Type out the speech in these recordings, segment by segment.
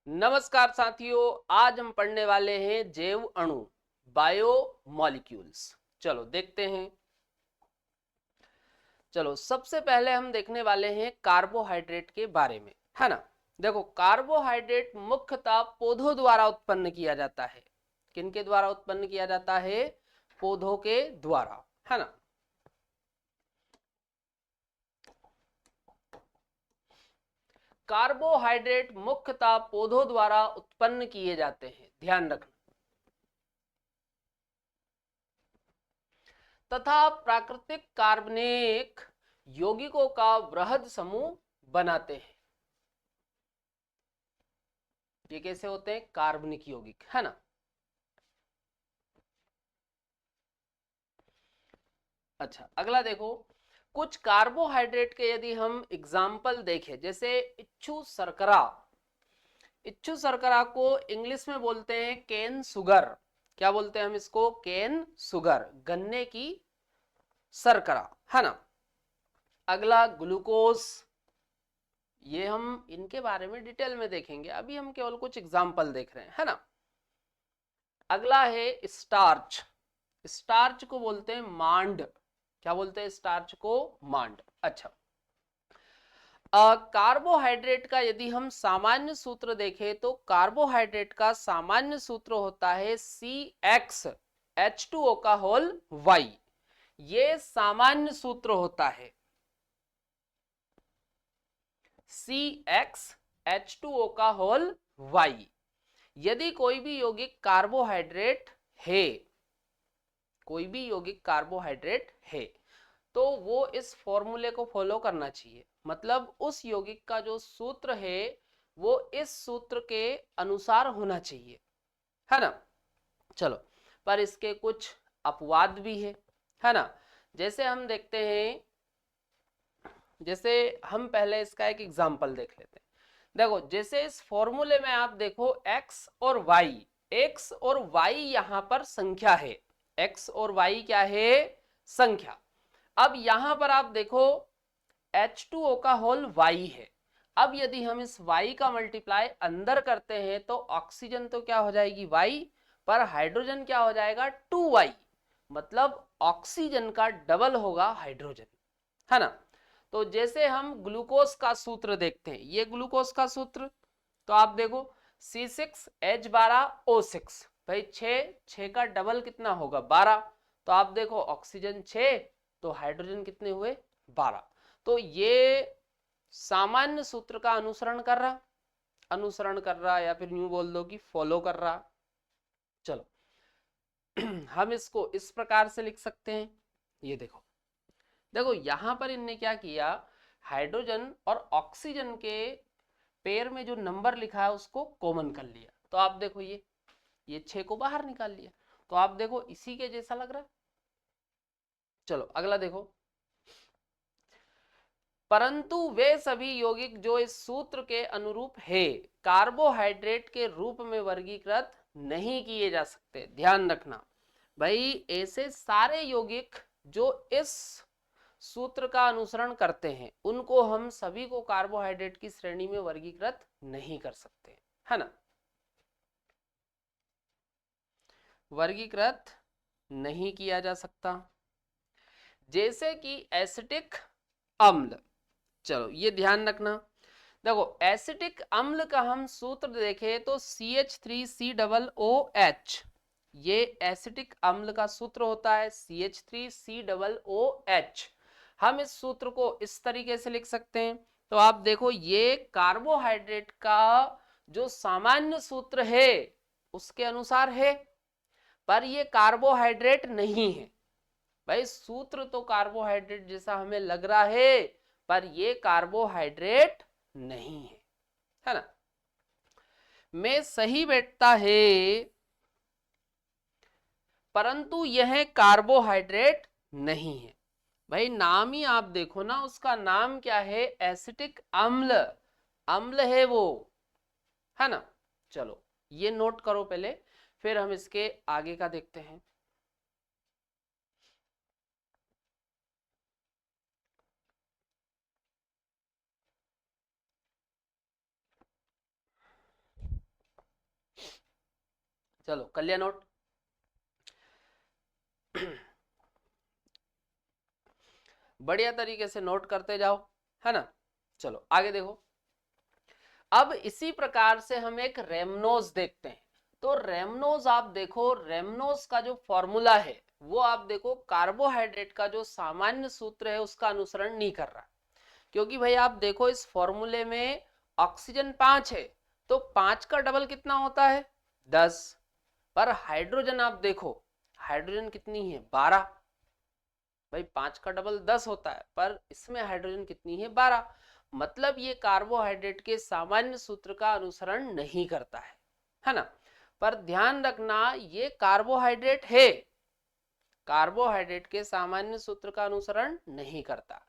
नमस्कार साथियों, आज हम पढ़ने वाले हैं जैव अणु, बायो मॉलिक्यूल्स। चलो देखते हैं। चलो सबसे पहले हम देखने वाले हैं कार्बोहाइड्रेट के बारे में, है ना। देखो, कार्बोहाइड्रेट मुख्यतः पौधों द्वारा उत्पन्न किया जाता है। किनके द्वारा उत्पन्न किया जाता है? पौधों के द्वारा, है ना। कार्बोहाइड्रेट मुख्यतः पौधों द्वारा उत्पन्न किए जाते हैं, ध्यान रखना। तथा प्राकृतिक कार्बनिक यौगिकों का वृहद समूह बनाते हैं। ये कैसे होते हैं? कार्बनिक यौगिक, है ना। अच्छा, अगला देखो। कुछ कार्बोहाइड्रेट के यदि हम एग्जाम्पल देखें, जैसे इच्छु शर्करा। इच्छु शर्करा को इंग्लिश में बोलते हैं केन सुगर। क्या बोलते हैं हम इसको? केन सुगर, गन्ने की शर्करा, है ना। अगला ग्लूकोज। ये हम इनके बारे में डिटेल में देखेंगे, अभी हम केवल कुछ एग्जाम्पल देख रहे हैं, है ना। अगला है स्टार्च। स्टार्च को बोलते हैं मांड। क्या बोलते हैं स्टार्च को? मांड। अच्छा, कार्बोहाइड्रेट का यदि हम सामान्य सूत्र देखें तो कार्बोहाइड्रेट का सामान्य सूत्र होता है CX H2O का होल Y। ये सामान्य सूत्र होता है CX H2O का होल Y। यदि कोई भी यौगिक कार्बोहाइड्रेट है, कोई भी यौगिक कार्बोहाइड्रेट है, तो वो इस फॉर्मूले को फॉलो करना चाहिए। मतलब उस यौगिक का जो सूत्र है वो इस सूत्र के अनुसार होना चाहिए, है ना। चलो, पर इसके कुछ अपवाद भी है ना। जैसे हम देखते हैं, जैसे हम पहले इसका एक एग्जांपल देख लेते हैं। देखो, जैसे इस फॉर्मूले में आप देखो x और y, x और y यहां पर संख्या है। x और y क्या है? संख्या। अब यहां पर आप देखो H2O का होल Y है। अब यदि हम इस Y का मल्टीप्लाई अंदर करते हैं तो ऑक्सीजन तो क्या हो जाएगी? Y, पर हाइड्रोजन क्या हो जाएगा? 2Y। मतलब ऑक्सीजन का डबल होगा हाइड्रोजन, है ना। तो जैसे हम ग्लूकोज का सूत्र देखते हैं, ये ग्लूकोज का सूत्र, तो आप देखो C6H12O6। भाई 6 का डबल कितना होगा? 12। तो आप देखो ऑक्सीजन 6 तो हाइड्रोजन कितने हुए? 12। तो ये सामान्य सूत्र का अनुसरण कर रहा या फिर यूं बोल दो कि फॉलो कर रहा। चलो हम इसको इस प्रकार से लिख सकते हैं। ये देखो, देखो यहां पर इनने क्या किया, हाइड्रोजन और ऑक्सीजन के पेयर में जो नंबर लिखा है उसको कॉमन कर लिया। तो आप देखो ये 6 को बाहर निकाल लिया। तो आप देखो इसी के जैसा लग रहा है। चलो अगला देखो। परंतु वे सभी यौगिक जो इस सूत्र के अनुरूप है कार्बोहाइड्रेट के रूप में वर्गीकृत नहीं किए जा सकते। ध्यान रखना भाई, ऐसे सारे यौगिक जो इस सूत्र का अनुसरण करते हैं उनको हम सभी को कार्बोहाइड्रेट की श्रेणी में वर्गीकृत नहीं कर सकते, है ना। वर्गीकृत नहीं किया जा सकता। जैसे कि एसिटिक अम्ल। चलो ये ध्यान रखना। देखो, एसिटिक अम्ल का हम सूत्र देखें तो CH3COOH। ये एसिटिक अम्ल का सूत्र होता है CH3COOH। हम इस सूत्र को इस तरीके से लिख सकते हैं। तो आप देखो ये कार्बोहाइड्रेट का जो सामान्य सूत्र है उसके अनुसार है, पर ये कार्बोहाइड्रेट नहीं है। भाई सूत्र तो कार्बोहाइड्रेट जैसा हमें लग रहा है, पर ये कार्बोहाइड्रेट नहीं है ना। में सही बैठता है, परंतु यह कार्बोहाइड्रेट नहीं है। भाई नाम ही आप देखो ना, उसका नाम क्या है? एसिटिक अम्ल। अम्ल है वो, है ना। चलो ये नोट करो पहले, फिर हम इसके आगे का देखते हैं। चलो कर लिया नोट। बढ़िया तरीके से नोट करते जाओ, है ना। चलो आगे देखो। अब इसी प्रकार से हम एक रेमनोज देखते हैं। तो रेमनोज आप देखो, रेमनोज का जो फॉर्मूला है वो आप देखो कार्बोहाइड्रेट का जो सामान्य सूत्र है उसका अनुसरण नहीं कर रहा, क्योंकि भाई आप देखो इस फॉर्मूले में ऑक्सीजन 5 है, तो 5 का डबल कितना होता है 10, पर हाइड्रोजन आप देखो, हाइड्रोजन कितनी है 12। भाई 5 का डबल 10 होता है, पर इसमें हाइड्रोजन कितनी है 12। मतलब ये कार्बोहाइड्रेट के सामान्य सूत्र का अनुसरण नहीं करता है ना। पर ध्यान रखना ये कार्बोहाइड्रेट है, कार्बोहाइड्रेट के सामान्य सूत्र का अनुसरण नहीं करता,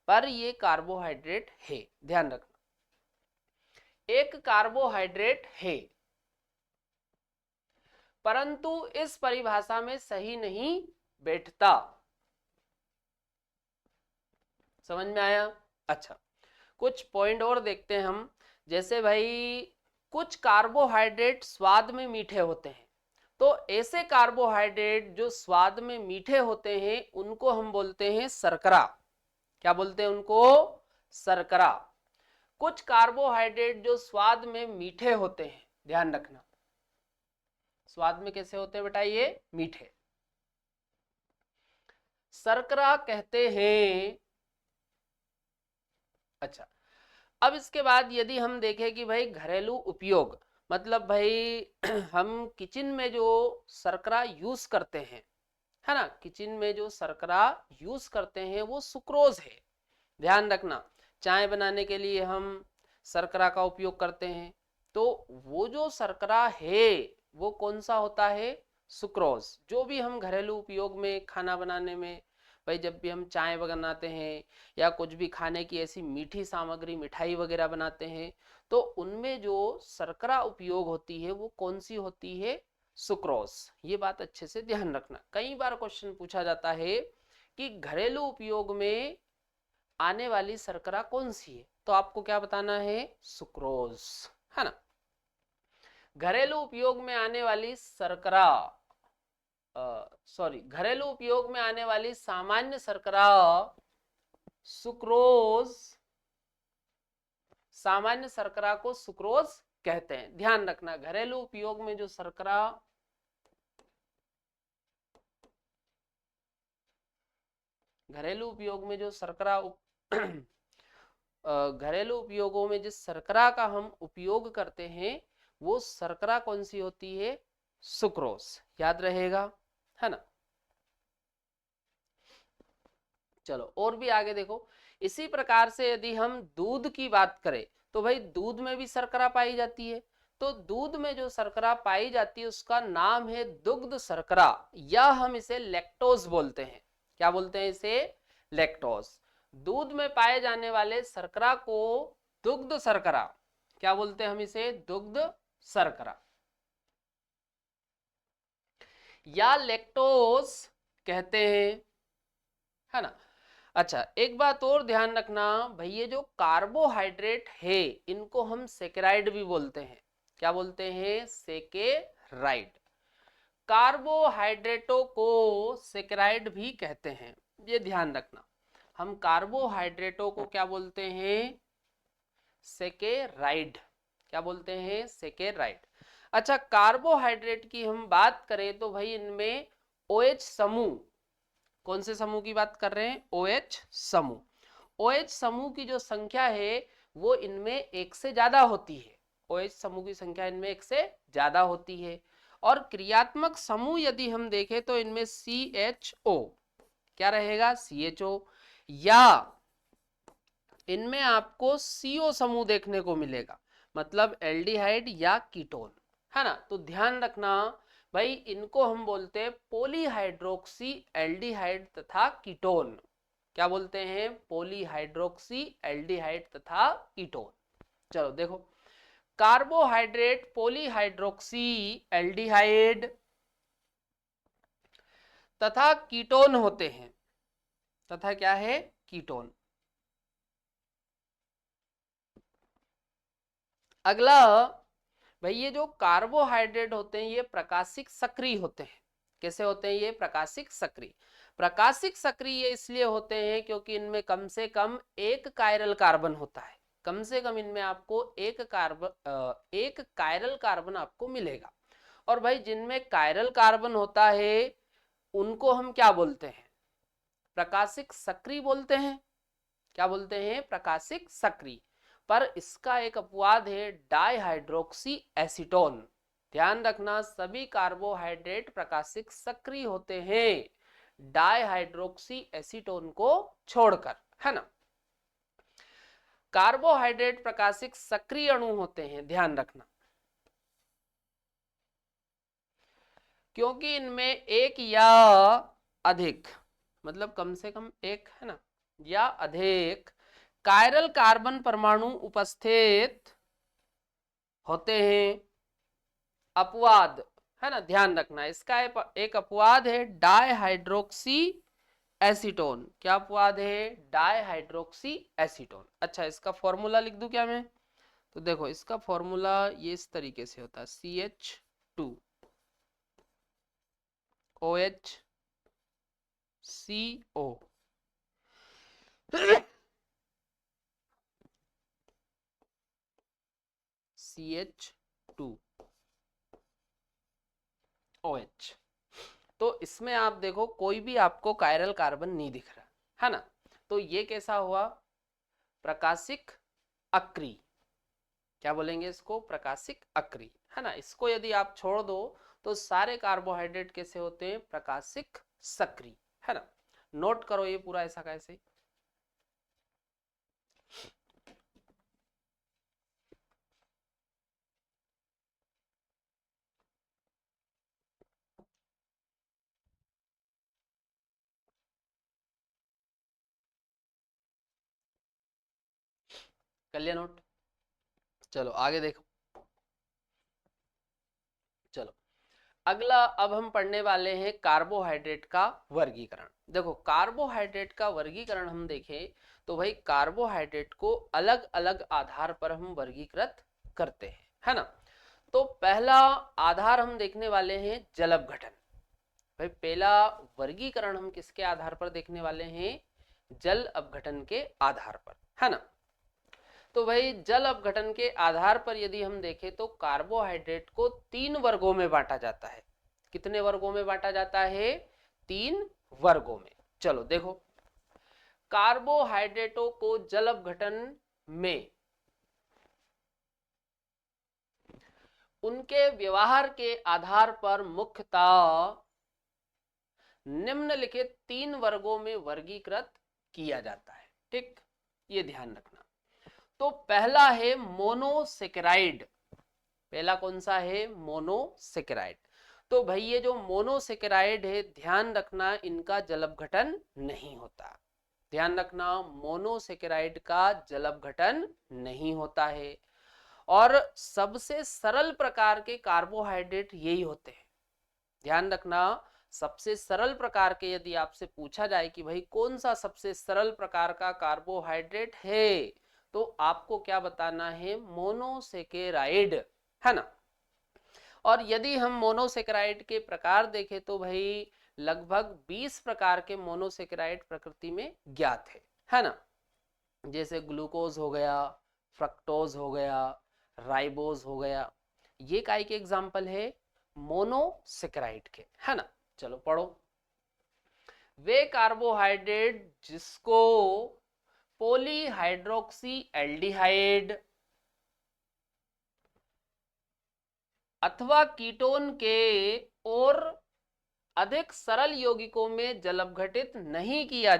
पर ये कार्बोहाइड्रेट है, ध्यान रखना। एक कार्बोहाइड्रेट है, परंतु इस परिभाषा में सही नहीं बैठता। समझ में आया? अच्छा, कुछ पॉइंट और देखते हैं हम। जैसे भाई कुछ कार्बोहाइड्रेट स्वाद में मीठे होते हैं, तो ऐसे कार्बोहाइड्रेट जो स्वाद में मीठे होते हैं उनको हम बोलते हैं शर्करा। क्या बोलते हैं उनको? शर्करा। कुछ कार्बोहाइड्रेट जो स्वाद में मीठे होते हैं, ध्यान रखना, स्वाद में कैसे होते हैं बेटा? ये मीठे, शर्करा कहते हैं। अच्छा, अब इसके बाद यदि हम देखें कि भाई घरेलू उपयोग, मतलब भाई हम किचन में जो शर्करा यूज करते हैं, है ना, किचन में जो शर्करा यूज करते हैं वो सुक्रोज है। ध्यान रखना, चाय बनाने के लिए हम शर्करा का उपयोग करते हैं, तो वो जो शर्करा है वो कौन सा होता है? सुक्रोज। जो भी हम घरेलू उपयोग में खाना बनाने में, भाई जब भी हम चाय बनाते हैं या कुछ भी खाने की ऐसी मीठी सामग्री, मिठाई वगैरह बनाते हैं, तो उनमें जो शर्करा उपयोग होती है वो कौन सी होती है? सुक्रोज। ये बात अच्छे से ध्यान रखना। कई बार क्वेश्चन पूछा जाता है कि घरेलू उपयोग में आने वाली शर्करा कौन सी है, तो आपको क्या बताना है? सुक्रोज, है ना। घरेलू उपयोग में आने वाली शर्करा, सॉरी, घरेलू उपयोग में आने वाली सामान्य शर्करा सुक्रोज, सामान्य शर्करा को सुक्रोज कहते हैं। ध्यान रखना, घरेलू उपयोग में जो शर्करा, घरेलू उपयोग में जो शर्करा घरेलू उपयोगों में जिस शर्करा का हम उपयोग करते हैं वो शर्करा कौन सी होती है? सुक्रोज। याद रहेगा, है ना। चलो और भी आगे देखो। इसी प्रकार से यदि हम दूध की बात करें, तो भाई दूध में भी शर्करा पाई जाती है। तो दूध में जो शर्करा पाई जाती है उसका नाम है दुग्ध शर्करा, या हम इसे लैक्टोज बोलते हैं। क्या बोलते हैं इसे? लैक्टोज। दूध में पाए जाने वाले शर्करा को दुग्ध शर्करा, क्या बोलते हैं हम इसे? दुग्ध शर्करा या लैक्टोज कहते हैं, है ना। अच्छा, एक बात और ध्यान रखना, भाई ये जो कार्बोहाइड्रेट है इनको हम सेकेराइड भी बोलते हैं। क्या बोलते हैं? सेकेराइड। कार्बोहाइड्रेटों को सेकेराइड भी कहते हैं, ये ध्यान रखना। हम कार्बोहाइड्रेटों को क्या बोलते हैं? सेकेराइड। क्या बोलते हैं? सेकेराइड। अच्छा, कार्बोहाइड्रेट की हम बात करें तो भाई इनमें OH समूह, कौन से समूह की बात कर रहे हैं? OH समूह। OH समूह की जो संख्या है वो इनमें एक से ज्यादा होती है। OH समूह की संख्या इनमें एक से ज्यादा होती है। और क्रियात्मक समूह यदि हम देखें तो इनमें CHO, क्या रहेगा? CHO, या इनमें आपको CO समूह देखने को मिलेगा, मतलब एल्डिहाइड या कीटोन, है ना। तो ध्यान रखना भाई, इनको हम बोलते हैं पॉलीहाइड्रोक्सी एल्डिहाइड तथा कीटोन। क्या बोलते हैं? पॉलीहाइड्रोक्सी एल्डिहाइड तथा कीटोन। चलो देखो, कार्बोहाइड्रेट पॉलीहाइड्रोक्सी एल्डिहाइड तथा कीटोन होते हैं, तथा क्या है? कीटोन। अगला भाई ये जो कार्बोहाइड्रेट होते हैं ये प्रकाशिक सक्रिय होते हैं। कैसे होते हैं ये? प्रकाशिक सक्रिय। प्रकाशिक सक्रिय इसलिए होते हैं क्योंकि इनमें कम से कम एक कायरल कार्बन होता है। कम से कम इनमें आपको एक कायरल कार्बन आपको मिलेगा। और भाई जिनमें कायरल कार्बन होता है उनको हम क्या बोलते हैं? प्रकाशिक सक्रिय बोलते हैं। क्या बोलते हैं? प्रकाशिक सक्रिय। पर इसका एक अपवाद है, डाइहाइड्रोक्सी एसीटोन। ध्यान रखना, सभी कार्बोहाइड्रेट प्रकाशिक सक्रिय होते हैं डाइहाइड्रोक्सी एसीटोन को छोड़कर, है ना। कार्बोहाइड्रेट प्रकाशिक सक्रिय अणु होते हैं, ध्यान रखना, क्योंकि इनमें एक या अधिक, मतलब कम से कम एक, है ना, या अधिक कायरल कार्बन परमाणु उपस्थित होते हैं। अपवाद, है ना, ध्यान रखना, इसका एक अपवाद है डाइहाइड्रोक्सी एसीटोन। क्या अपवाद है? Dihydroxy acetone. अच्छा, इसका फॉर्मूला लिख दूं क्या मैं? तो देखो इसका फॉर्मूला ये इस तरीके से होता है, CH2 OH CO CH2 OH। तो इसमें आप देखो कोई भी आपको कायरल कार्बन नहीं दिख रहा, है ना। तो ये कैसा हुआ? प्रकाशिक अक्रिय। क्या बोलेंगे इसको? प्रकाशिक अक्रिय, है ना। इसको यदि आप छोड़ दो तो सारे कार्बोहाइड्रेट कैसे होते हैं? प्रकाशिक सक्रिय, है ना। नोट करो ये पूरा ऐसा कैसे। कर लिया नोट? चलो आगे देखो। चलो अगला, अब हम पढ़ने वाले हैं कार्बोहाइड्रेट का वर्गीकरण। देखो कार्बोहाइड्रेट का वर्गीकरण हम देखें तो भाई कार्बोहाइड्रेट को अलग अलग आधार पर हम वर्गीकृत करते हैं, है ना। तो पहला आधार हम देखने वाले हैं जल अपघटन। भाई पहला वर्गीकरण हम किसके आधार पर देखने वाले हैं? जल अपघटन के आधार पर, है ना। तो भाई जल अपघटन के आधार पर यदि हम देखें तो कार्बोहाइड्रेट को 3 वर्गों में बांटा जाता है। कितने वर्गों में बांटा जाता है? 3 वर्गों में। चलो देखो, कार्बोहाइड्रेटों को जल अपघटन में उनके व्यवहार के आधार पर मुख्यतः निम्नलिखित 3 वर्गों में वर्गीकृत किया जाता है। ठीक, ये ध्यान रखना। तो पहला है मोनोसेकेराइड। पहला कौन सा है? मोनोसेकेराइड। तो भाई ये जो मोनोसेकेराइड है, ध्यान रखना, इनका जल अपघटन नहीं होता। ध्यान रखना, मोनोसेकेराइड का जल अपघटन नहीं होता है। और सबसे सरल प्रकार के कार्बोहाइड्रेट यही होते हैं। ध्यान रखना, सबसे सरल प्रकार के यदि आपसे पूछा जाए कि भाई कौन सा सबसे सरल प्रकार का कार्बोहाइड्रेट है, तो आपको क्या बताना है? मोनोसेकेराइड, है ना। और यदि हम मोनोसेकेराइड के प्रकार देखें तो भाई लगभग 20 प्रकार के मोनोसेकेराइड प्रकृति में ज्ञात है ना। जैसे ग्लूकोज हो गया, फ्रक्टोज हो गया, राइबोज हो गया, ये काय के एग्जाम्पल है? मोनोसेकेराइड के, है ना। चलो पढ़ो। वे कार्बोहाइड्रेट जिसको पॉलीहाइड्रोक्सी एल्डिहाइड अथवा कीटोन के और अधिक सरल यौगिकों में जल अपघटित नहीं किया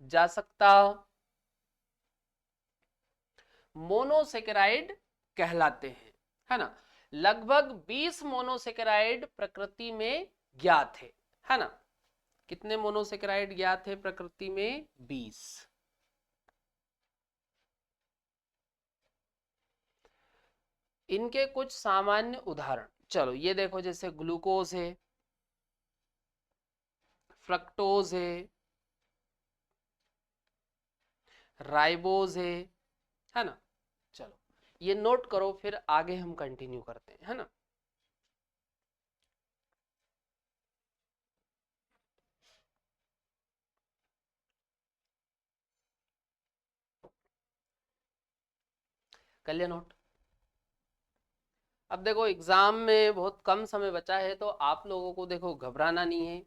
जा सकता, मोनोसेकेराइड कहलाते हैं, है ना। लगभग 20 मोनोसेकेराइड प्रकृति में ज्ञात है ना। कितने मोनोसेकेराइड ज्ञात है प्रकृति में? 20। इनके कुछ सामान्य उदाहरण, चलो ये देखो, जैसे ग्लूकोज है, फ्रक्टोज है, राइबोज है ना। चलो ये नोट करो, फिर आगे हम कंटिन्यू करते हैं, है ना। कर लिया नोट। अब देखो एग्जाम में बहुत कम समय बचा है, तो आप लोगों को देखो घबराना नहीं है,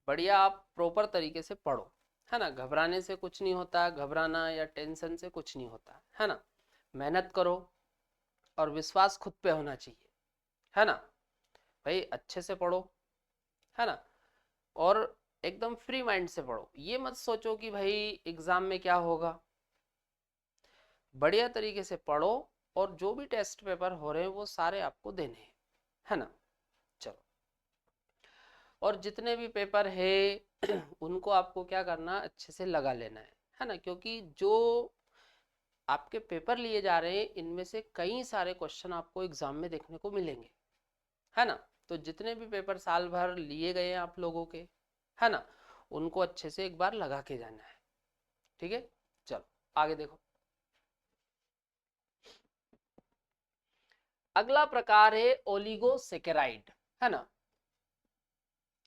बढ़िया आप प्रॉपर तरीके से पढ़ो, है ना। घबराने से कुछ नहीं होता, घबराना या टेंशन से कुछ नहीं होता, है ना। मेहनत करो और विश्वास खुद पे होना चाहिए, है ना भाई। अच्छे से पढ़ो, है ना, और एकदम फ्री माइंड से पढ़ो। ये मत सोचो कि भाई एग्जाम में क्या होगा। बढ़िया तरीके से पढ़ो, और जो भी टेस्ट पेपर हो रहे हैं वो सारे आपको देने हैं, है ना। चलो, और जितने भी पेपर है उनको आपको क्या करना, अच्छे से लगा लेना है ना। क्योंकि जो आपके पेपर लिए जा रहे हैं इनमें से कई सारे क्वेश्चन आपको एग्जाम में देखने को मिलेंगे, है ना। तो जितने भी पेपर साल भर लिए गए हैं आप लोगों के, है ना, उनको अच्छे से एक बार लगा के जाना है, ठीक है। चलो आगे देखो। अगला प्रकार है ओलिगोसेकेराइड, है ना।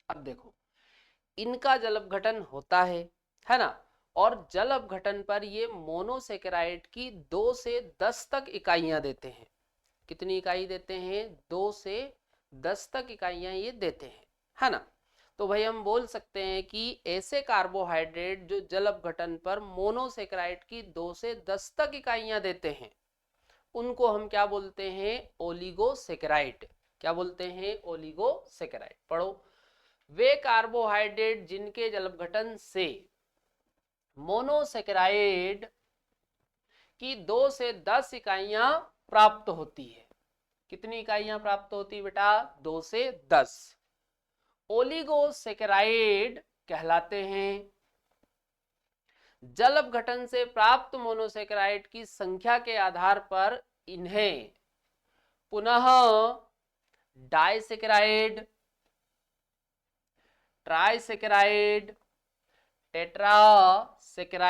अब देखो इनका जल अपघटन होता है ना। और जल अपघटन पर ये मोनोसेकेराइड की 2 से 10 तक इकाइयां देते हैं। कितनी इकाई देते हैं, 2 से 10 तक इकाइयां ये देते हैं, है ना। तो भाई हम बोल सकते हैं कि ऐसे कार्बोहाइड्रेट जो जल अपघटन पर मोनोसेकेराइड की 2 से 10 तक इकाइयां देते हैं, उनको हम क्या बोलते हैं, ओलिगोसेकेराइड। क्या बोलते हैं, ओलिगोसेकेराइड। पढ़ो, वे कार्बोहाइड्रेट जिनके जल अपघटन से मोनोसेकेराइड की 2 से 10 इकाइयां प्राप्त होती है। कितनी इकाइयां प्राप्त होती बेटा, 2 से 10। ओलिगोसेकेराइड कहलाते हैं। जल अपघटन से प्राप्त मोनोसेकेराइड की संख्या के आधार पर इन्हें पुनः डाइसेकेराइड, ट्राइसेकेराइड, टेट्रासेकेराइड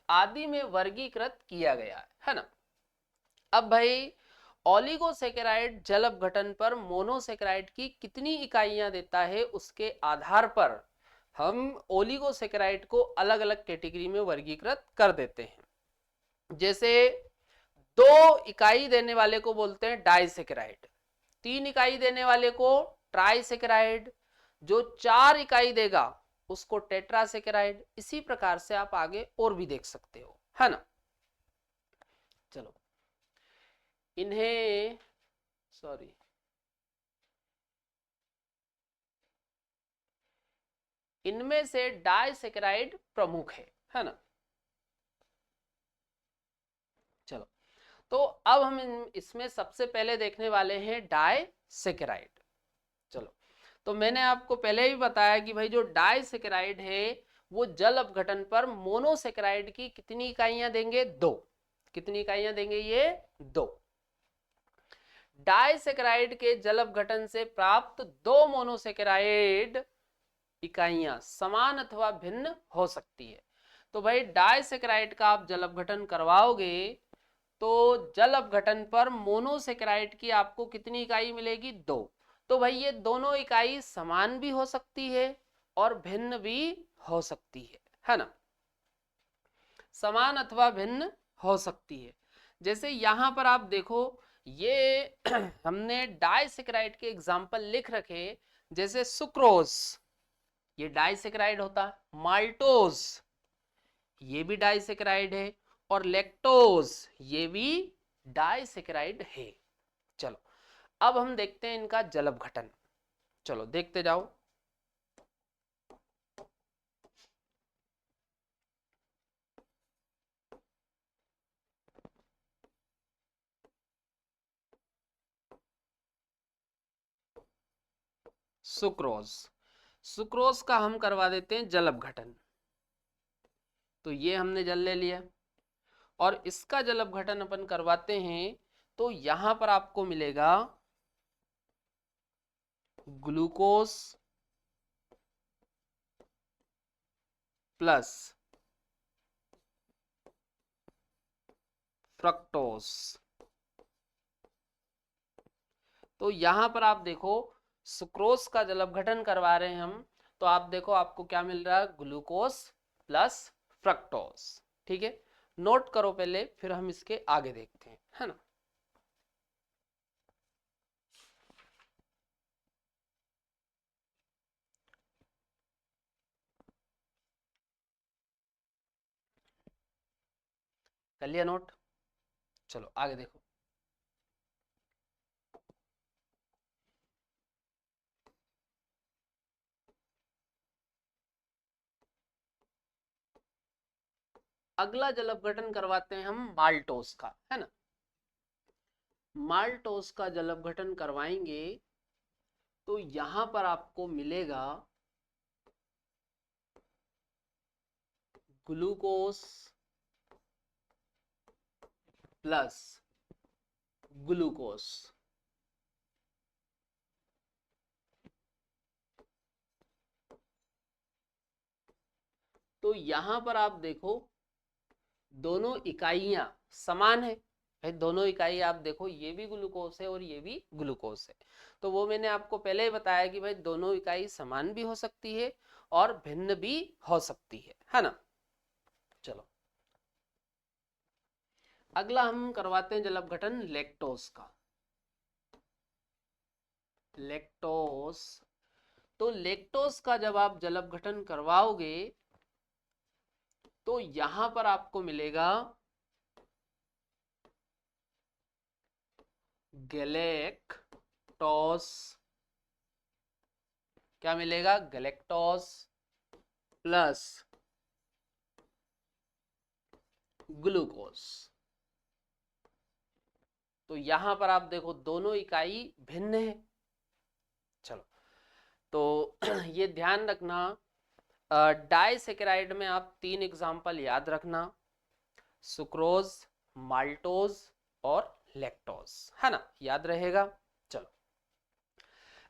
आदि में वर्गीकृत किया गया है ना। अब भाई ओलिगोसेकेराइड जल अपघटन पर मोनोसेकेराइड की कितनी इकाइयां देता है उसके आधार पर हम ओलिगोसेकेराइड को अलग अलग कैटेगरी में वर्गीकृत कर देते हैं। जैसे 2 इकाई देने वाले को बोलते हैं डाइसेकेराइड, 3 इकाई देने वाले को ट्राइसेकेराइड, जो 4 इकाई देगा उसको टेट्रासेकेराइड। इसी प्रकार से आप आगे और भी देख सकते हो, है ना। चलो, इन्हें सॉरी इनमें से डाइसेकेराइड प्रमुख है ना। चलो, तो अब हम इसमें सबसे पहले देखने वाले हैं डाइसेकेराइड। चलो, तो मैंने आपको पहले ही बताया कि भाई जो डाइसेकेराइड है वो जल अपघटन पर मोनोसेकेराइड की कितनी इकाइयां देंगे, 2। कितनी इकाइयां देंगे ये, 2। डाइसेकेराइड के जल अपघटन से प्राप्त 2 मोनोसेकेराइड इकाइयां समान अथवा भिन्न हो सकती है। तो भाई डाइसेकेराइड का आप जल अपघटन करवाओगे तो जल अपघटन पर मोनोसेकेराइड की आपको कितनी इकाई मिलेगी, 2। तो भाई ये दोनों इकाई समान भी हो सकती है और भिन्न भी हो सकती है ना। समान अथवा भिन्न हो सकती है। जैसे यहां पर आप देखो, ये हमने डाइसेकेराइड के एग्जाम्पल लिख रखे, जैसे सुक्रोज ये डाइसेकेराइड होता है, माल्टोज ये भी डाइसेकेराइड है, और लैक्टोज ये भी डाइसेकेराइड है। चलो, अब हम देखते हैं इनका जल अपघटन। चलो देखते जाओ। सुक्रोज, सुक्रोज का हम करवा देते हैं जल अपघटन। तो ये हमने जल ले लिया, और इसका जल अपघटन अपन करवाते हैं तो यहां पर आपको मिलेगा ग्लूकोज प्लस फ्रक्टोज। तो यहां पर आप देखो सुक्रोज का जब अपघटन करवा रहे हैं हम, तो आप देखो आपको क्या मिल रहा है, ग्लूकोज प्लस फ्रक्टोज। ठीक है, नोट करो पहले, फिर हम इसके आगे देखते हैं, है ना। कर लिया नोट, चलो आगे देखो। अगला जल अपघटन करवाते हैं हम माल्टोस का, है ना। माल्टोस का जल अपघटन करवाएंगे तो यहां पर आपको मिलेगा ग्लूकोस प्लस ग्लूकोस। तो यहां पर आप देखो दोनों इकाइयां समान है। भाई दोनों इकाई आप देखो, ये भी ग्लूकोज है और ये भी ग्लूकोज है। तो वो मैंने आपको पहले ही बताया कि भाई दोनों इकाई समान भी हो सकती है और भिन्न भी हो सकती है ना। चलो अगला हम करवाते हैं जल अपघटन लैक्टोज का। लैक्टोज, तो लैक्टोज का जब आप जल अपघटन करवाओगे तो यहां पर आपको मिलेगा गैलेक्टोस। क्या मिलेगा, गैलेक्टोस प्लस ग्लूकोज। तो यहां पर आप देखो दोनों इकाई भिन्न है। चलो तो ये ध्यान रखना, डाइसेकेराइड में आप 3 एग्जाम्पल याद रखना, सुक्रोज, माल्टोज और लैक्टोज, है ना, याद रहेगा। चलो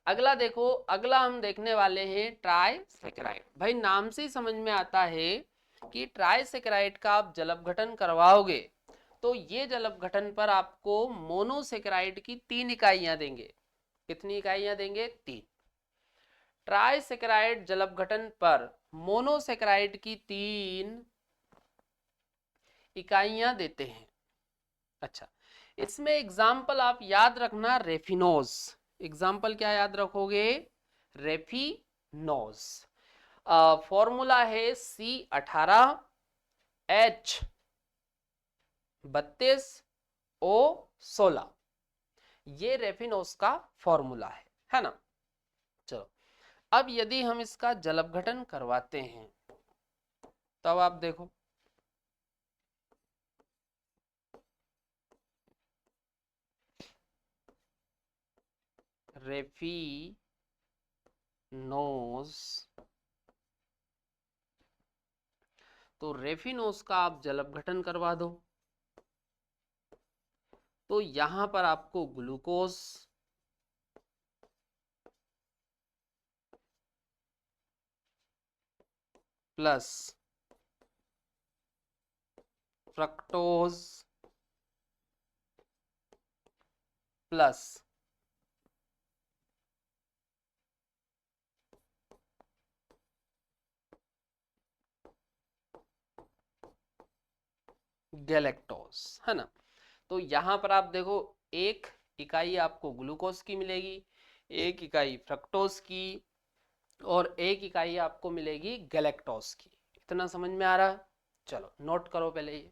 अगला देखो, अगला हम देखने वाले हैं ट्राइसेकेराइड। भाई नाम से ही समझ में आता है कि ट्राइसेकेराइड का आप जल अपघटन करवाओगे तो ये जल अपघटन पर आपको मोनोसेकेराइड की 3 इकाइयां देंगे। कितनी इकाइयां देंगे, 3। ट्राइसेकेराइड जल अपघटन पर मोनोसेकेराइड की 3 इकाइयां देते हैं। अच्छा, इसमें एग्जाम्पल आप याद रखना रेफिनोज। एग्जाम्पल क्या याद रखोगे, रेफिनोज। फॉर्मूला है C18H32O16। ये रेफिनोज का फॉर्मूला है ना। चलो अब यदि हम इसका जल अपघटन करवाते हैं तब आप देखो, रेफिनोज, तो रेफिनोज का आप जल अपघटन करवा दो तो यहां पर आपको glucose plus fructose plus galactose, है ना। तो यहां पर आप देखो एक इकाई आपको ग्लूकोज की मिलेगी, एक इकाई फ्रक्टोज की और एक इकाई आपको मिलेगी गैलेक्टोज की। इतना समझ में आ रहा है। चलो नोट करो पहले ये।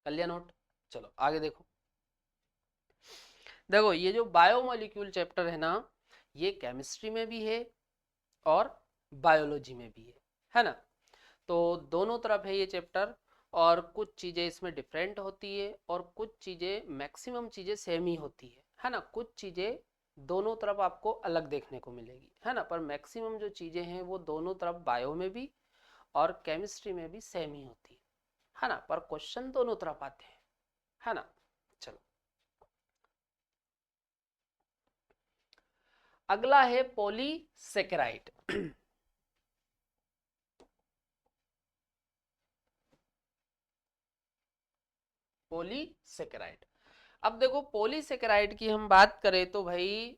कर लिया नोट, चलो आगे देखो। देखो ये जो बायोमोलिक्यूल चैप्टर है ना, ये केमिस्ट्री में भी है और बायोलॉजी में भी है ना। तो दोनों तरफ है ये चैप्टर, और कुछ चीजें इसमें डिफरेंट होती है और कुछ चीजें, मैक्सिमम चीजें सेम ही होती है ना। कुछ चीजें दोनों तरफ आपको अलग देखने को मिलेगी, है ना, पर मैक्सिमम जो चीजें हैं वो दोनों तरफ बायो में भी और केमिस्ट्री में भी सेम ही होती है ना, पर क्वेश्चन दोनों तरफ आते हैं, है ना। चलो अगला है पॉलीसेकेराइड। पॉलीसेकेराइड, अब देखो पॉलीसेकेराइड की हम बात करें तो भाई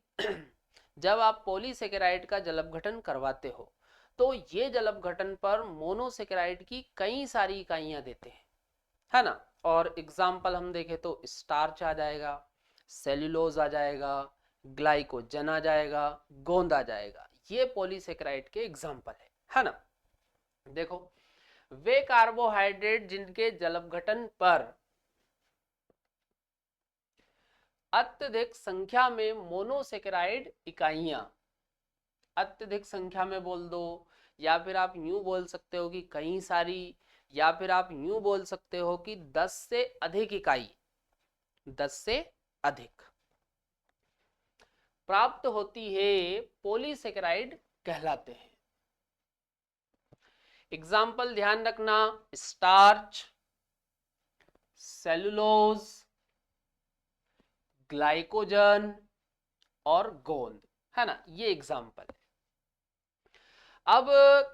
जब आप पॉलीसेकेराइड का जलपघटन करवाते हो तो ये जलपघटन पर मोनोसेकेराइड की कई सारी इकाइयां देते हैं, है ना। और एग्जाम्पल हम देखें तो स्टार्च आ जाएगा, सेल्यूलोज आ जाएगा, ग्लाइकोजन आ जाएगा, गोंद आ जाएगा, ये पॉलीसेकेराइड के एग्जाम्पल है ना। देखो वे कार्बोहाइड्रेट जिनके जलपघटन पर अत्यधिक संख्या में मोनोसेकेराइड इकाइयां, अत्यधिक संख्या में बोल दो, या फिर आप यूं बोल सकते हो कि कई सारी, या फिर आप यूं बोल सकते हो कि 10 से अधिक इकाई, 10 से अधिक प्राप्त होती है, पॉलीसेकेराइड कहलाते हैं। एग्जाम्पल ध्यान रखना, स्टार्च, सेलुलोज, ग्लाइकोजन और गोंद, है ना, ये एग्जाम्पल है। अब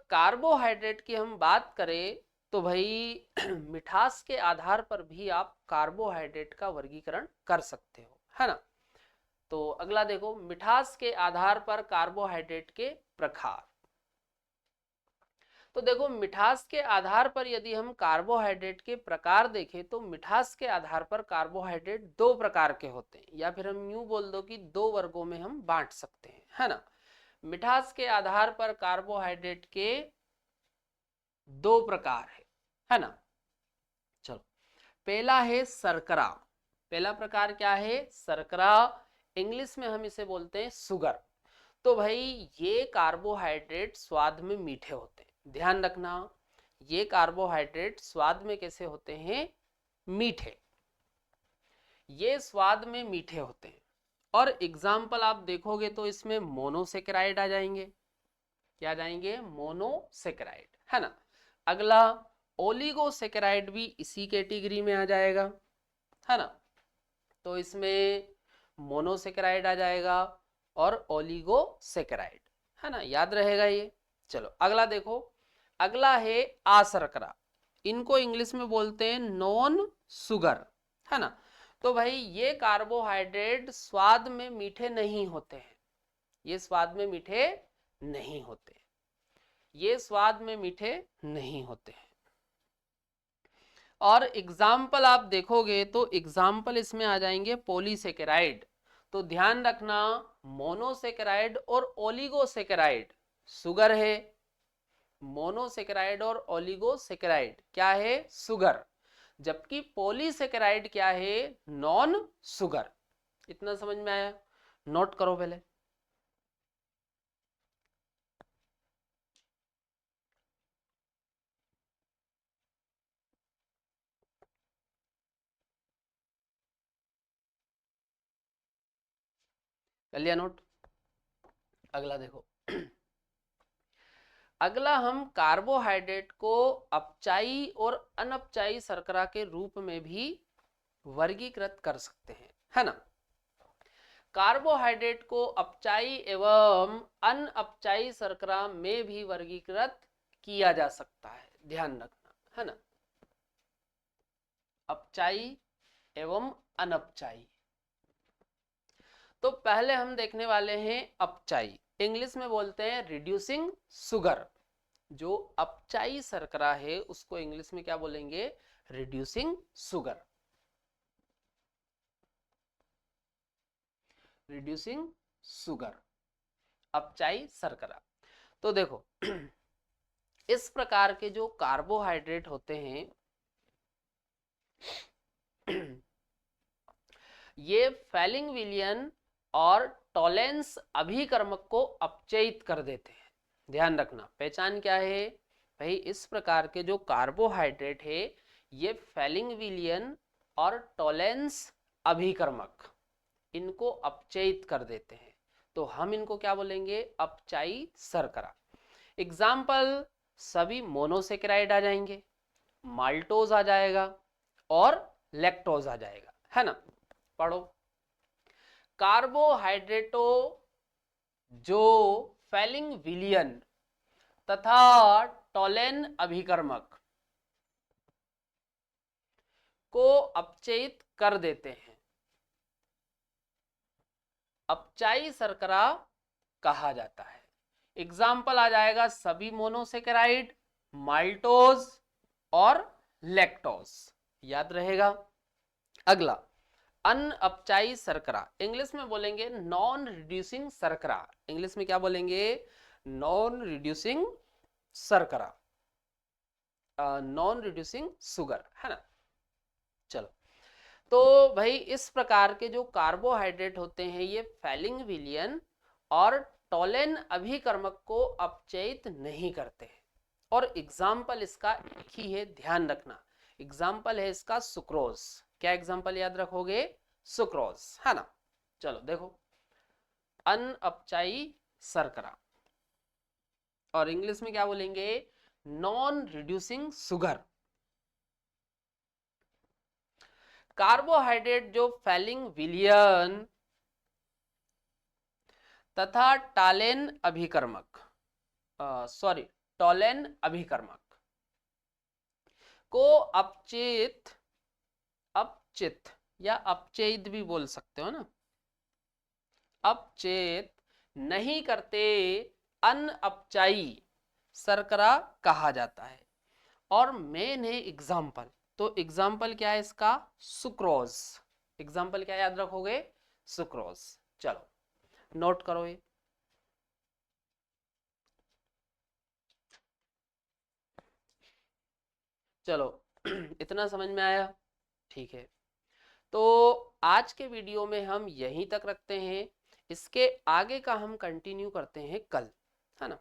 कार्बोहाइड्रेट की हम बात करें तो भाई मिठास के आधार पर भी आप कार्बोहाइड्रेट का वर्गीकरण कर सकते हो, है ना। तो अगला देखो, मिठास के आधार पर कार्बोहाइड्रेट के प्रकार। तो देखो मिठास के आधार पर यदि हम कार्बोहाइड्रेट के प्रकार देखें तो मिठास के आधार पर कार्बोहाइड्रेट दो प्रकार के होते हैं, या फिर हम यूं बोल दो कि दो वर्गों में हम बांट सकते हैं, है ना। मिठास के आधार पर कार्बोहाइड्रेट के दो प्रकार है ना। चलो, पहला है शर्करा। पहला प्रकार क्या है? शर्करा, इंग्लिश में हम इसे बोलते हैं सुगर। तो भाई ये कार्बोहाइड्रेट स्वाद में मीठे होते हैं, ध्यान रखना, ये कार्बोहाइड्रेट स्वाद में कैसे होते हैं? मीठे, ये स्वाद में मीठे होते हैं। और एग्जाम्पल आप देखोगे तो इसमें मोनोसेकेराइड आ जाएंगे, क्या आ जाएंगे? मोनोसेकेराइड, है ना। अगला ओलिगोसेकेराइड भी इसी कैटेगरी में आ जाएगा, है ना। तो इसमें मोनोसेकेराइड आ जाएगा और ओलिगोसेकेराइड, है ना, याद रहेगा ये। चलो अगला देखो, अगला है आशर्करा, इनको इंग्लिश में बोलते हैं नॉन सुगर, है ना। तो भाई ये कार्बोहाइड्रेट स्वाद में मीठे नहीं होते हैं, ये स्वाद में मीठे नहीं होते, ये स्वाद में मीठे नहीं होते हैं। और एग्जाम्पल आप देखोगे तो एग्जाम्पल इसमें आ जाएंगे पॉलीसेकेराइड। तो ध्यान रखना, मोनोसेकेराइड और ओलिगोसेकेराइड सुगर है, मोनोसेकेराइड और ओलिगोसेकेराइड क्या है? सुगर। जबकि पॉलीसेकेराइड क्या है? Non sugar. इतना समझ में आया? नोट करो पहले। कर लिया नोट? अगला देखो अगला हम कार्बोहाइड्रेट को अपचाई और अनअपचाई शर्करा के रूप में भी वर्गीकृत कर सकते हैं, है ना। कार्बोहाइड्रेट को अपचाई एवं अनअपचाई शर्करा में भी वर्गीकृत किया जा सकता है, ध्यान रखना, है ना। अपचाई एवं अनअपचाई। तो पहले हम देखने वाले हैं अपचाई, इंग्लिश में बोलते हैं रिड्यूसिंग सुगर। जो अपचाई शर्करा है उसको इंग्लिश में क्या बोलेंगे? रिड्यूसिंग सुगर, रिड्यूसिंग सुगर, अपचाई शर्करा। तो देखो इस प्रकार के जो कार्बोहाइड्रेट होते हैं ये फेलिंग विलियन और टोलेंस अभिकर्मक को अपचयित कर देते हैं, ध्यान रखना। पहचान क्या है भाई? इस प्रकार के जो कार्बोहाइड्रेट है ये फेलिंग विलियन और टोलेंस अभिकर्मक इनको अपचयित कर देते हैं, तो हम इनको क्या बोलेंगे? अपचाई शर्करा। एग्जाम्पल सभी मोनोसेकेराइड आ जाएंगे, माल्टोज आ जाएगा और लैक्टोज आ जाएगा, है ना। पढ़ो, कार्बोहाइड्रेटों जो फेलिंग विलियन तथा टोलेन अभिकर्मक को अपचयित कर देते हैं, अपचायी शर्करा कहा जाता है। एग्जाम्पल आ जाएगा सभी मोनोसेकेराइड, माल्टोज और लैक्टोज, याद रहेगा। अगला अनअपचायी शर्करा, इंग्लिश में बोलेंगे नॉन रिड्यूसिंग शर्करा। इंग्लिश में क्या बोलेंगे? नॉन रिड्यूसिंग शर्करा, नॉन रिड्यूसिंग शुगर, है ना। चलो, तो भाई इस प्रकार के जो कार्बोहाइड्रेट होते हैं ये फेलिंग विलियन और टोलेन अभिकर्मक को अपचयित नहीं करते हैं। और एग्जाम्पल इसका एक ही है, ध्यान रखना। एग्जाम्पल है इसका सुक्रोज। क्या एग्जाम्पल याद रखोगे? सुक्रोज, है ना। चलो देखो, अनअपचायी शर्करा, और इंग्लिश में क्या बोलेंगे? Non reducing sugar. कार्बोहाइड्रेट जो फेलिंग विलियन तथा टालेन अभिकर्मक, सॉरी टोलेन अभिकर्मक को अपचित, अपचित या अपचयित भी बोल सकते हो ना, अपचेत नहीं करते अनअपचायी शर्करा कहा जाता है। और मेन है एग्जाम्पल, तो एग्जाम्पल क्या है इसका? सुक्रोज। एग्जाम्पल क्या याद रखोगे? सुक्रोज। चलो नोट करो ये। चलो इतना समझ में आया? ठीक है, तो आज के वीडियो में हम यहीं तक रखते हैं। इसके आगे का हम कंटिन्यू करते हैं कल, है ना।